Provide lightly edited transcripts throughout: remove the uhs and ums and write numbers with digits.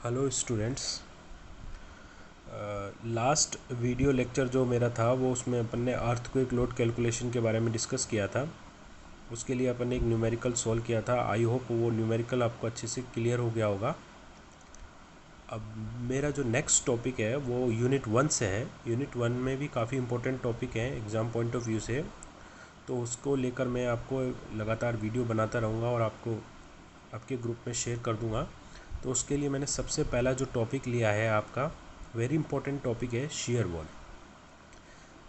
Hello students. Last video lecture जो मेरा था वो उसमें अपन ने अर्थक्वेक लोड कैलकुलेशन के बारे में डिस्कस किया था। उसके लिए अपन ने एक न्यूमेरिकल सॉल्व किया था। आई होप वो न्यूमेरिकल आपको अच्छे से क्लियर हो गया होगा। अब मेरा जो नेक्स्ट टॉपिक है वो यूनिट 1 से है। यूनिट 1 में भी काफ़ी इंपॉर्टेंट टॉपिक है एग्ज़ाम पॉइंट ऑफ व्यू से, तो उसको लेकर मैं आपको लगातार वीडियो बनाता रहूँगा और आपको आपके ग्रुप में शेयर कर दूँगा। तो उसके लिए मैंने सबसे पहला जो टॉपिक लिया है आपका वेरी इंपॉर्टेंट टॉपिक है शेयर वॉल।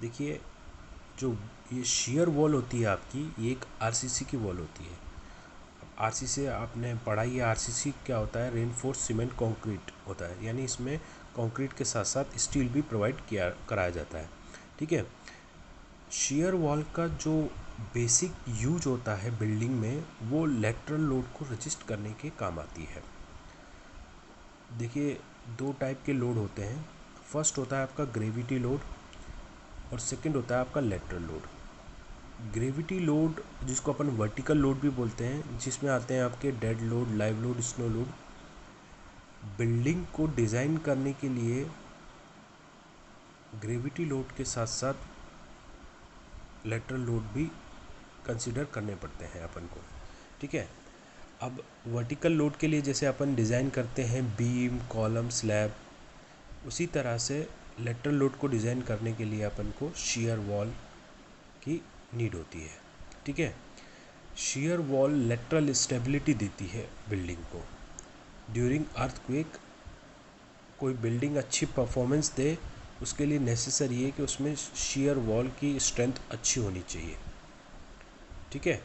देखिए, जो ये शेयर वॉल होती है आपकी, ये एक आरसीसी की वॉल होती है। आरसीसी आपने पढ़ा ही है। आरसीसी क्या होता है? रेनफोर्स सीमेंट कंक्रीट होता है, यानी इसमें कंक्रीट के साथ साथ स्टील भी प्रोवाइड किया कराया जाता है। ठीक है। शेयर वॉल का जो बेसिक यूज होता है बिल्डिंग में, वो लेटरल लोड को रजिस्ट करने के काम आती है। देखिए, दो टाइप के लोड होते हैं। फर्स्ट होता है आपका ग्रेविटी लोड और सेकंड होता है आपका लेटरल लोड। ग्रेविटी लोड, जिसको अपन वर्टिकल लोड भी बोलते हैं, जिसमें आते हैं आपके dead load, live load, snow load. Building को डिज़ाइन करने के लिए ग्रेविटी लोड के साथ साथ लेटरल लोड भी कंसिडर करने पड़ते हैं अपन को। ठीक है। अब वर्टिकल लोड के लिए जैसे अपन डिज़ाइन करते हैं बीम, कॉलम, स्लैब, उसी तरह से लेटरल लोड को डिज़ाइन करने के लिए अपन को शेयर वॉल की नीड होती है। ठीक है। शेयर वॉल लेटरल स्टेबिलिटी देती है बिल्डिंग को। ड्यूरिंग अर्थक्वेक कोई बिल्डिंग अच्छी परफॉर्मेंस दे, उसके लिए नेसेसरी है कि उसमें शेयर वॉल की स्ट्रेंथ अच्छी होनी चाहिए। ठीक है।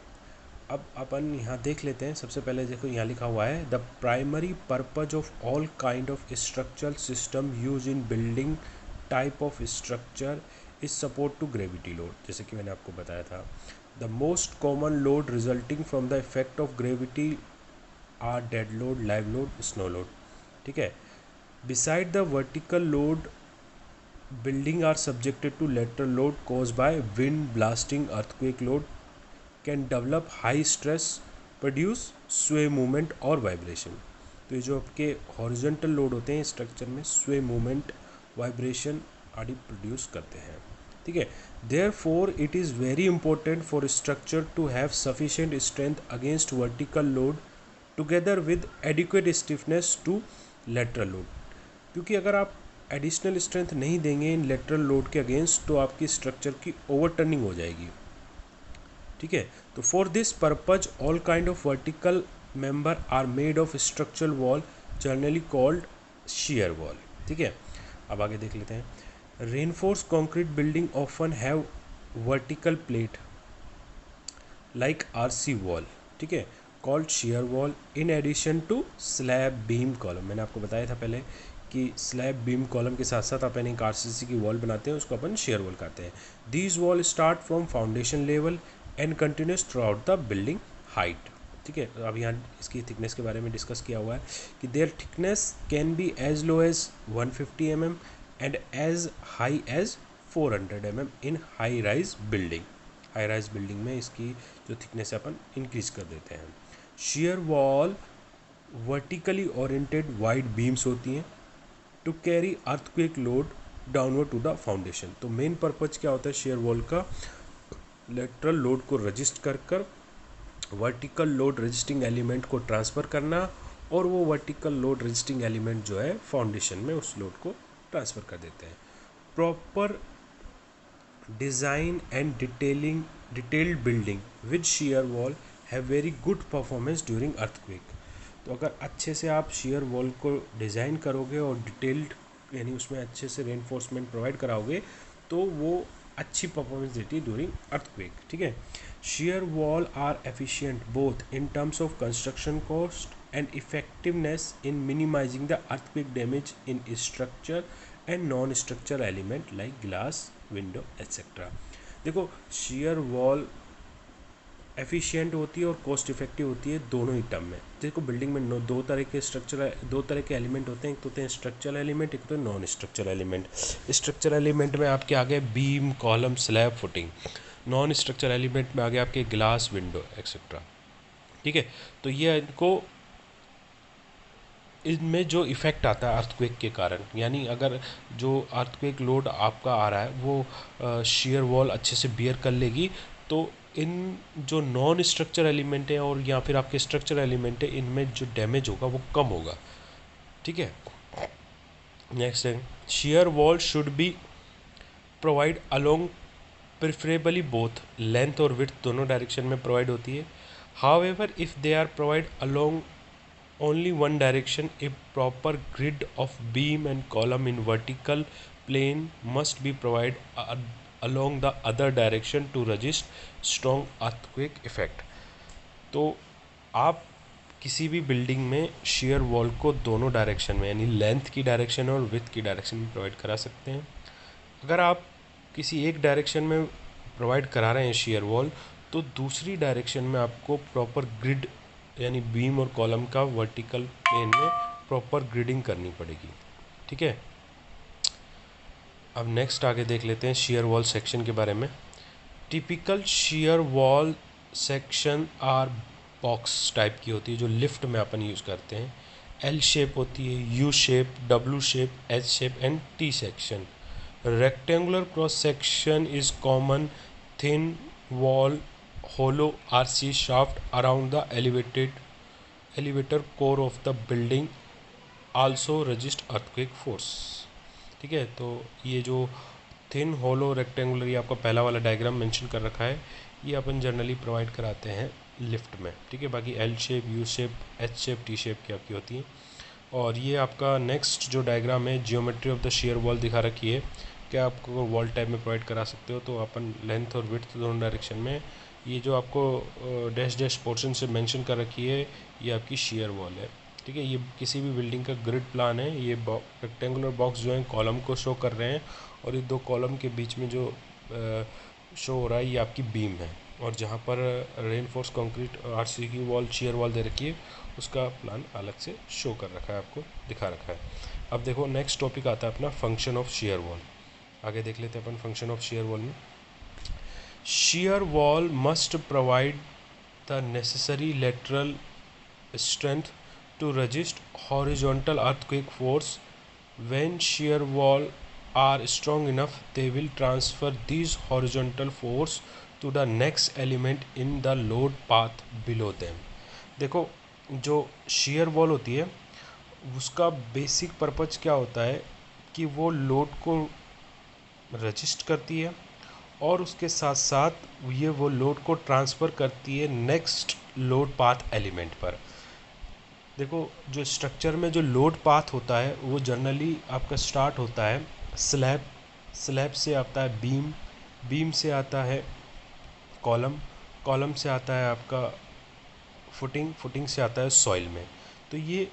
अब अपन यहाँ देख लेते हैं। सबसे पहले देखो, यहाँ लिखा हुआ है the primary purpose of all kind of structural system use in building type of structure is support to gravity load. जैसे कि मैंने आपको बताया था, the most common load resulting from the effect of gravity are dead load, live load, snow load. ठीक है। Beside the vertical load, building are subjected to lateral load caused by wind, blasting, earthquake load can develop high stress, produce sway movement और vibration। तो ये जो आपके horizontal load होते हैं structure में, sway movement, vibration आदि प्रोड्यूस करते हैं। ठीक है। Therefore it is very important for structure to have sufficient strength against vertical load together with adequate stiffness to lateral load। क्योंकि अगर आप एडिशनल स्ट्रेंथ नहीं देंगे इन लेटरल लोड के अगेंस्ट, तो आपकी स्ट्रक्चर की ओवरटर्निंग हो जाएगी। ठीक है। तो for this purpose all kind of vertical member are made of structural wall generally called shear wall. ठीक है। अब आगे देख लेते हैं। Reinforce concrete building often have vertical plate like RC wall. ठीक है, called shear wall in addition to slab, beam, column. मैंने आपको बताया था पहले कि स्लैब, बीम, कॉलम के साथ साथ अपन एक आरसीसी की वॉल बनाते हैं, उसको अपन शेयर वॉल कहते हैं। These wall start from foundation level and continuous through out the building height. ठीक है। अब यहाँ इसकी थिकनेस के बारे में डिस्कस किया हुआ है कि their thickness can be as low as 150 mm and as high as 400 mm in high rise building. High rise building में इसकी जो थिकनेस है अपन इंक्रीज कर देते हैं। Shear wall vertically oriented wide beams होती हैं to carry earthquake load downward to the foundation. तो मेन पर्पज क्या होता है शेयर वॉल का? लेटरल लोड को रजिस्ट कर वर्टिकल लोड रजिस्टिंग एलिमेंट को ट्रांसफ़र करना, और वो वर्टिकल लोड रजिस्टिंग एलिमेंट जो है फाउंडेशन में उस लोड को ट्रांसफ़र कर देते हैं। Proper design and detailed building with share wall have very good performance during earthquake. तो अगर अच्छे से आप शेयर वॉल को डिज़ाइन करोगे और डिटेल्ड, यानी उसमें अच्छे से रेनफोर्समेंट प्रोवाइड कराओगे, तो वो अच्छी परफॉर्मेंस देती है ड्यूरिंग अर्थक्वेक। ठीक है। Shear wall are efficient both in terms of construction cost and effectiveness in minimising the earthquake damage in structure and non structure element like glass, window etcetera. देखो, shear wall efficient होती है और cost effective होती है, दोनों ही term में। देखो, building में दो तरह के एलिमेंट होते हैं। एक तो होते हैं स्ट्रक्चरल एलिमेंट, एक तो है non structural element. Structural element में आपके आगे beam, column, slab, footing. Non structural element में आगे आपके ग्लास, विंडो एक्सेट्रा। ठीक है। तो ये इनको इनमें जो इफ़ेक्ट आता है अर्थक्वेक के कारण, यानी अगर जो अर्थक्वेक लोड आपका आ रहा है वो शियर वॉल अच्छे से बियर कर लेगी, तो इन जो नॉन स्ट्रक्चर एलिमेंट है और या फिर आपके स्ट्रक्चर एलिमेंट है, इनमें जो डैमेज होगा वो कम होगा। ठीक है, नेक्स्ट है shear wall should be provide along preferably both length और विड्थ दोनों डायरेक्शन में प्रोवाइड होती है। However if they are provide along only one direction, a proper grid of beam and column in vertical plane must be provided along the other direction to resist strong earthquake effect। तो आप किसी भी building में share wall को दोनों direction में, यानी length की डायरेक्शन और विड्थ की डायरेक्शन में प्रोवाइड करा सकते हैं। अगर आप किसी एक डायरेक्शन में प्रोवाइड करा रहे हैं शेयर वॉल, तो दूसरी डायरेक्शन में आपको प्रॉपर ग्रिड यानी बीम और कॉलम का वर्टिकल प्लेन में प्रॉपर ग्रिडिंग करनी पड़ेगी। ठीक है, अब नेक्स्ट आगे देख लेते हैं शेयर वॉल सेक्शन के बारे में। Typical shear wall section are box type की होती है, जो लिफ्ट में अपन यूज़ करते हैं। एल शेप होती है, U shape, W shape, H shape and T section. Rectangular cross section is common thin wall hollow RC shaft around the elevator core of the building also resist earthquake force। ठीक है, तो ये जो thin hollow rectangular, ये आपका पहला वाला diagram mention कर रखा है, ये अपन जनरली प्रोवाइड कराते हैं लिफ्ट में। ठीक है, बाकी L shape, U shape, H shape, T shape की आपकी होती है। और ये आपका नेक्स्ट जो डायग्राम है, geometry of the share wall दिखा रखी है, क्या आपको वॉल टाइप में प्रोवाइड करा सकते हो, तो अपन लेंथ और विड्थ दोनों डायरेक्शन में, ये जो आपको डैश डैश पोर्शन से मेंशन कर रखी है, ये आपकी शेयर वॉल है। ठीक है, ये किसी भी बिल्डिंग का ग्रिड प्लान है। ये रेक्टेंगुलर बॉक्स जो है कॉलम को शो कर रहे हैं, और ये दो कॉलम के बीच में जो शो हो रहा है, ये आपकी बीम है। और जहाँ पर रेनफोर्स कंक्रीट आरसी की वॉल, शेयर वॉल दे रखी है, उसका प्लान अलग से शो कर रखा है, आपको दिखा रखा है। अब देखो नेक्स्ट टॉपिक आता है अपना फंक्शन ऑफ शेयर वॉल। आगे देख लेते हैं अपन फंक्शन ऑफ शेयर वॉल में। Shear wall must provide the necessary lateral strength to resist horizontal earthquake force. When shear wall are strong enough, they will transfer these horizontal force to the next element in the load path below them। देखो, जो shear wall होती है उसका basic purpose क्या होता है कि वो लोड को रजिस्ट करती है और उसके साथ साथ ये वो लोड को ट्रांसफ़र करती है नेक्स्ट लोड पाथ एलिमेंट पर। देखो, जो स्ट्रक्चर में जो लोड पाथ होता है वो जनरली आपका स्टार्ट होता है स्लैब, स्लैब से आता है बीम, बीम से आता है कॉलम, कॉलम से आता है आपका फुटिंग, फुटिंग से आता है सॉइल में। तो ये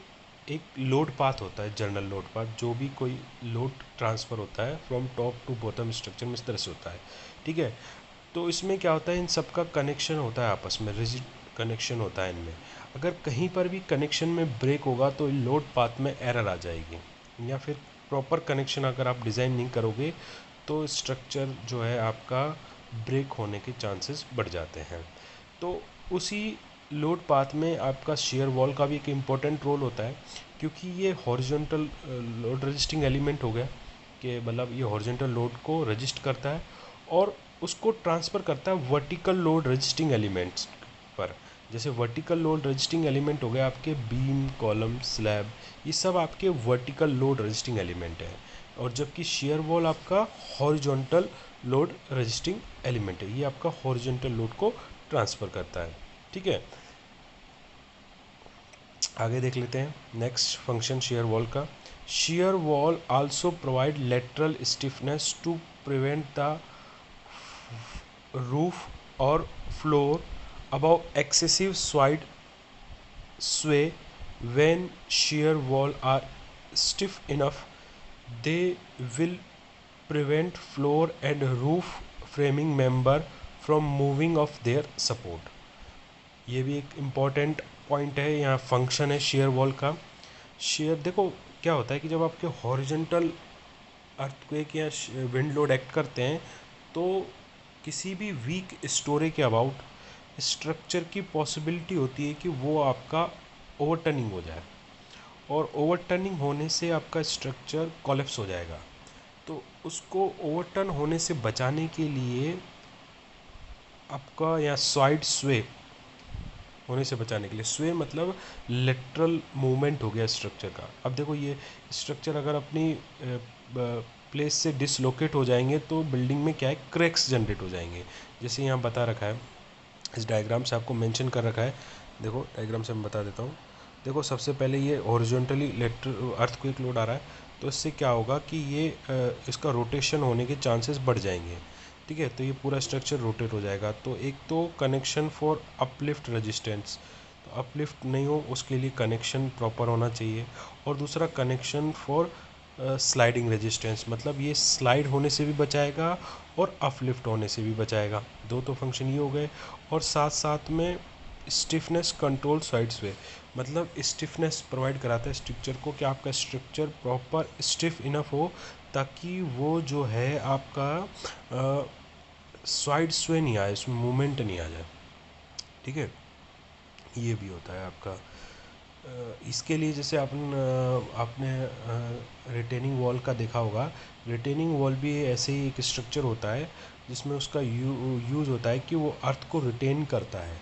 एक लोड पाथ होता है, जनरल लोड पाथ, जो भी कोई लोड ट्रांसफ़र होता है from top to bottom structure में इस तरह से होता है। ठीक है, तो इसमें क्या होता है, इन सब का कनेक्शन होता है आपस में, रिजिड कनेक्शन होता है इनमें। अगर कहीं पर भी कनेक्शन में ब्रेक होगा तो लोड पाथ में एरर आ जाएगी, या फिर प्रॉपर कनेक्शन अगर आप डिज़ाइन नहीं करोगे तो स्ट्रक्चर जो है आपका ब्रेक होने के चांसेस बढ़ जाते हैं। तो उसी लोड पाथ में आपका शेयर वॉल का भी एक इम्पोर्टेंट रोल होता है, क्योंकि ये हॉरिजॉन्टल लोड रजिस्टिंग एलिमेंट हो गया, कि मतलब ये हॉरिजॉन्टल लोड को रजिस्ट करता है और उसको ट्रांसफ़र करता है वर्टिकल लोड रजिस्टिंग एलिमेंट्स पर। जैसे वर्टिकल लोड रजिस्टिंग एलिमेंट हो गए आपके बीम, कॉलम, स्लैब, ये सब आपके वर्टिकल लोड रजिस्टिंग एलिमेंट है। और जबकि शेयर वॉल आपका हॉरिजॉन्टल लोड रजिस्टिंग एलिमेंट है, ये आपका हॉरिजॉन्टल लोड को ट्रांसफ़र करता है। ठीक है, आगे देख लेते हैं नेक्स्ट फंक्शन शेयर वॉल का। Shear wall also provide lateral stiffness to prevent the roof और floor above excessive sway। When shear wall are stiff enough, they will prevent floor and roof framing member from moving off their support। ये भी एक important point है, यहाँ function है shear wall का। Share, देखो क्या होता है कि जब आपके हॉरिजॉन्टल अर्थक्वेक या विंड लोड एक्ट करते हैं, तो किसी भी वीक स्टोरी के अबाउट स्ट्रक्चर की पॉसिबिलिटी होती है कि वो आपका ओवरटर्निंग हो जाए, और ओवरटर्निंग होने से आपका स्ट्रक्चर कोलैप्स हो जाएगा। तो उसको ओवरटर्न होने से बचाने के लिए आपका या साइड स्वे होने से बचाने के लिए, स्वे मतलब लेटरल मूवमेंट हो गया स्ट्रक्चर का। अब देखो ये स्ट्रक्चर अगर अपनी प्लेस से डिसलोकेट हो जाएंगे तो बिल्डिंग में क्या है, क्रैक्स जनरेट हो जाएंगे। जैसे यहाँ बता रखा है, इस डायग्राम से आपको मेंशन कर रखा है। देखो डायग्राम से मैं बता देता हूँ। देखो सबसे पहले ये हॉरिजॉन्टली लेटरल अर्थक्वेक लोड आ रहा है, तो इससे क्या होगा कि ये इसका रोटेशन होने के चांसेस बढ़ जाएंगे। ठीक है, तो ये पूरा स्ट्रक्चर रोटेट हो जाएगा। तो एक तो कनेक्शन फॉर अपलिफ्ट रेजिस्टेंस, तो अपलिफ्ट नहीं हो उसके लिए कनेक्शन प्रॉपर होना चाहिए। और दूसरा कनेक्शन फॉर स्लाइडिंग रेजिस्टेंस, मतलब ये स्लाइड होने से भी बचाएगा और अपलिफ्ट होने से भी बचाएगा। दो तो फंक्शन ये हो गए। और साथ साथ में स्टिफनेस कंट्रोल साइड्स वे, मतलब स्टिफनेस प्रोवाइड कराता है स्ट्रक्चर को कि आपका स्ट्रक्चर प्रॉपर स्टिफ इनफ हो, ताकि वो जो है आपका साइड स्वे नहीं आए, उसमें मूवमेंट नहीं आ जाए। ठीक है, ये भी होता है आपका। इसके लिए जैसे आपने रिटेनिंग वॉल का देखा होगा। रिटेनिंग वॉल भी ऐसे ही एक स्ट्रक्चर होता है जिसमें उसका यूज़ होता है कि वो अर्थ को रिटेन करता है।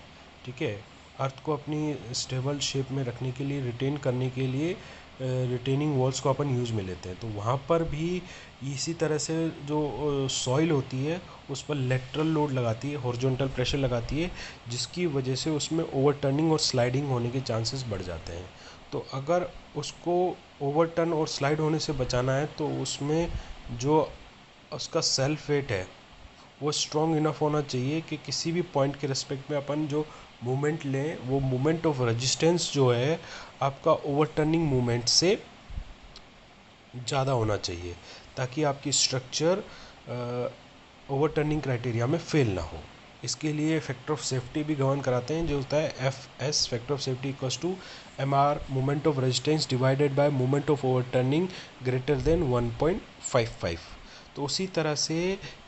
ठीक है, अर्थ को अपनी स्टेबल शेप में रखने के लिए, रिटेन करने के लिए रिटेनिंग वॉल्स को अपन यूज़ में लेते हैं। तो वहाँ पर भी इसी तरह से जो सॉइल होती है उस पर लेटरल लोड लगाती है, हॉरिजॉन्टल प्रेशर लगाती है, जिसकी वजह से उसमें ओवरटर्निंग और स्लाइडिंग होने के चांसेस बढ़ जाते हैं। तो अगर उसको ओवरटर्न और स्लाइड होने से बचाना है तो उसमें जो उसका सेल्फ वेट है वो स्ट्रॉन्ग इनफ होना चाहिए कि किसी भी पॉइंट के रिस्पेक्ट में अपन जो मूवमेंट लें वो मूवमेंट ऑफ रेजिस्टेंस जो है आपका ओवरटर्निंग मूवमेंट से ज़्यादा होना चाहिए, ताकि आपकी स्ट्रक्चर ओवरटर्निंग क्राइटेरिया में फेल ना हो। इसके लिए फैक्टर ऑफ सेफ्टी भी गवर्न कराते हैं, जो होता है FS, factor of safety equals to MR moment of resistance divided by moment of overturning greater than 1.55। तो उसी तरह से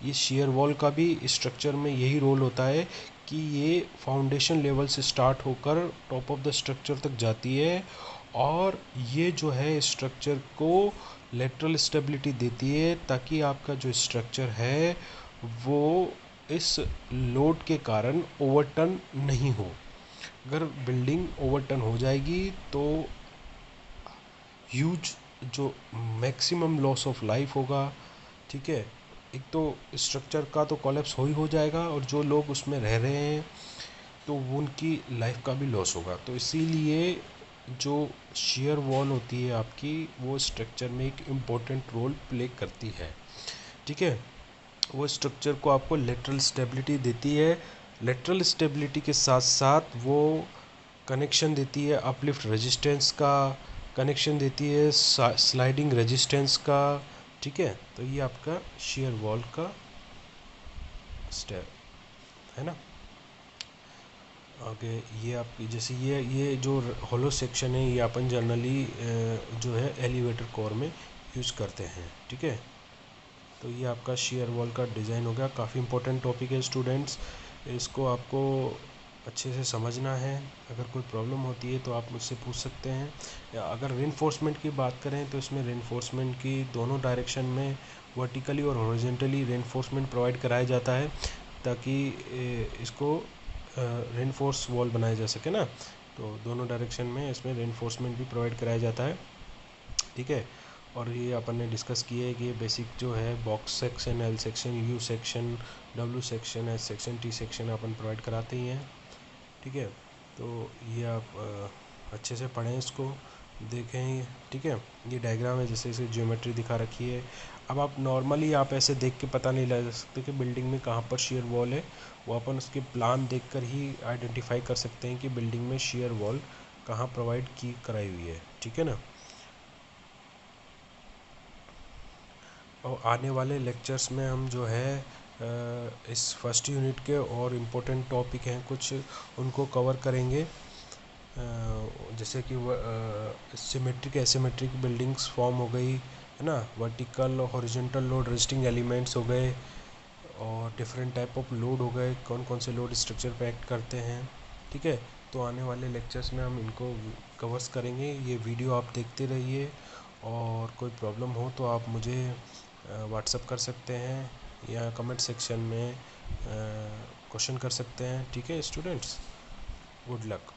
ये शेयर वॉल का भी स्ट्रक्चर में यही रोल होता है कि ये फाउंडेशन लेवल से स्टार्ट होकर टॉप ऑफ द स्ट्रक्चर तक जाती है, और ये जो है स्ट्रक्चर को लेटरल स्टेबिलिटी देती है, ताकि आपका जो स्ट्रक्चर है वो इस लोड के कारण ओवरटर्न नहीं हो। अगर बिल्डिंग ओवरटर्न हो जाएगी तो ह्यूज जो मैक्सिमम लॉस ऑफ लाइफ होगा। ठीक है, एक तो स्ट्रक्चर का तो कोलैप्स हो जाएगा, और जो लोग उसमें रह रहे हैं तो उनकी लाइफ का भी लॉस होगा। तो इसीलिए जो शेयर वॉल होती है आपकी, वो स्ट्रक्चर में एक इम्पोर्टेंट रोल प्ले करती है। ठीक है, वो स्ट्रक्चर को आपको लेटरल स्टेबिलिटी देती है। लेटरल स्टेबिलिटी के साथ साथ वो कनेक्शन देती है अपलिफ्ट रेजिस्टेंस का, कनेक्शन देती है स्लाइडिंग रेजिस्टेंस का। ठीक है, तो ये आपका शेयर वॉल का स्टेप है ना। आगे ये आपकी जैसे ये जो होलो सेक्शन है, ये अपन जनरली जो है एलिवेटर कोर में यूज़ करते हैं। ठीक है, तो ये आपका शेयर वॉल का डिज़ाइन हो गया। काफ़ी इंपॉर्टेंट टॉपिक है स्टूडेंट्स, इसको आपको अच्छे से समझना है। अगर कोई प्रॉब्लम होती है तो आप मुझसे पूछ सकते हैं। या अगर रेनफोर्समेंट की बात करें तो इसमें रेनफोर्समेंट की दोनों डायरेक्शन में वर्टिकली और हॉरिजॉन्टली रेनफोर्समेंट प्रोवाइड कराया जाता है, ताकि इसको रेनफोर्स वॉल बनाया जा सके ना। तो दोनों डायरेक्शन में इसमें रेनफोर्समेंट भी प्रोवाइड कराया जाता है। ठीक है, और ये अपन ने डिस्कस किया है कि बेसिक जो है box section, L section, U section, W section, S section, T section अपन प्रोवाइड कराते ही हैं। ठीक है, तो ये आप अच्छे से पढ़ें, इसको देखें। ठीक है, ये डायग्राम है, जैसे इसे ज्योमेट्री दिखा रखी है। अब आप नॉर्मली आप ऐसे देख के पता नहीं लगा सकते कि बिल्डिंग में कहाँ पर शेयर वॉल है, वो अपन उसके प्लान देखकर ही आइडेंटिफाई कर सकते हैं कि बिल्डिंग में शेयर वॉल कहाँ प्रोवाइड की कराई हुई है। ठीक है ना। और आने वाले लेक्चर्स में हम जो है इस फर्स्ट यूनिट के और इम्पोर्टेंट टॉपिक हैं कुछ, उनको कवर करेंगे। जैसे कि सिमेट्रिक एसिमेट्रिक बिल्डिंग्स फॉर्म हो गई है ना, vertical horizontal load resisting elements हो गए, और डिफरेंट टाइप ऑफ लोड हो गए, कौन कौन से लोड स्ट्रक्चर पे एक्ट करते हैं। ठीक है, तो आने वाले लेक्चर्स में हम इनको कवर्स करेंगे। ये वीडियो आप देखते रहिए, और कोई प्रॉब्लम हो तो आप मुझे व्हाट्सअप कर सकते हैं या कमेंट सेक्शन में क्वेश्चन कर सकते हैं। ठीक है स्टूडेंट्स, गुड लक।